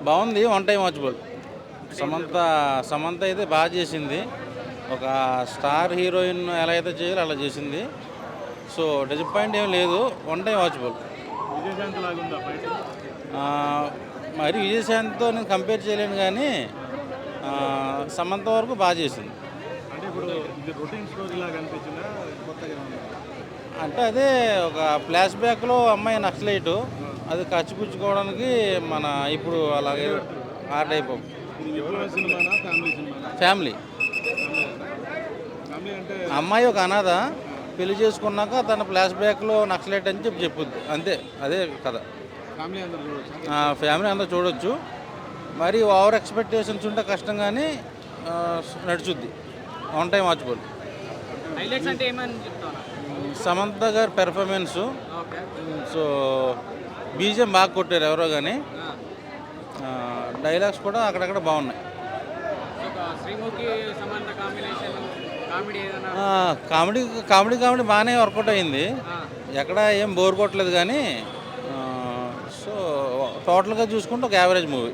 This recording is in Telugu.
బాగుంది. One time watchable. Samantha Samantha అయితే బాగా చేసింది. ఒక స్టార్ హీరోయిన్ ఎలా అయితే చేయాలో అలా చేసింది. సో డిసప్పాయింట్ ఏం లేదు. One time watchable. విజయశాంతి లాగుందా ఫైట్? మరి విజయశాంతితో నేను కంపేర్ చేయలేను కానీ సమంత వరకు బాగా చేసింది. అంటే ఇప్పుడు ఇది రొటీన్ స్టోరీ లాగా అనిపించిందా? కొత్తగా ఉందా? అంటే అదే ఒక ఫ్లాష్ బ్యాక్లో అమ్మాయి నక్సలైటు అది కచ్చిపుచ్చుకోవడానికి మన ఇప్పుడు అలాగే ఆ టైప్ ఆఫ్ ఇది విప్లవ సినిమానా, ఫ్యామిలీ సినిమానా? ఫ్యామిలీ. ఫ్యామిలీ అంటే అమ్మాయి ఒక అనాథ పెళ్లి చేసుకున్నాక తన ఫ్లాష్ బ్యాక్లో నక్సలైట్ అని చెప్పుద్ది అంతే. అదే కథ. ఫ్యామిలీ అందరూ చూడొచ్చు. ఫ్యామిలీ అంతా చూడొచ్చు. మరి ఓవర్ ఎక్స్పెక్టేషన్స్ ఉంటే కష్టం కానీ నడుచుద్ది. One time watchable. హైలైట్స్ అంటే ఏమని చెప్తాను? సమంత గారి పెర్ఫార్మెన్సు. ఓకే. సో బీజిఎం బాగా కొట్టారు ఎవరో కానీ. డైలాగ్స్ కూడా అక్కడక్కడ బాగున్నాయి. శ్రీముఖి సమంత కాంబినేషన్ కామెడీ ఏదైనా? కామెడీ కామెడీ కామెడీ బాగానే వర్కౌట్ అయింది. ఎక్కడ ఏం బోర్ కొట్టలేదు కానీ సో టోటల్గా చూసుకుంటే ఒక యావరేజ్ మూవీ.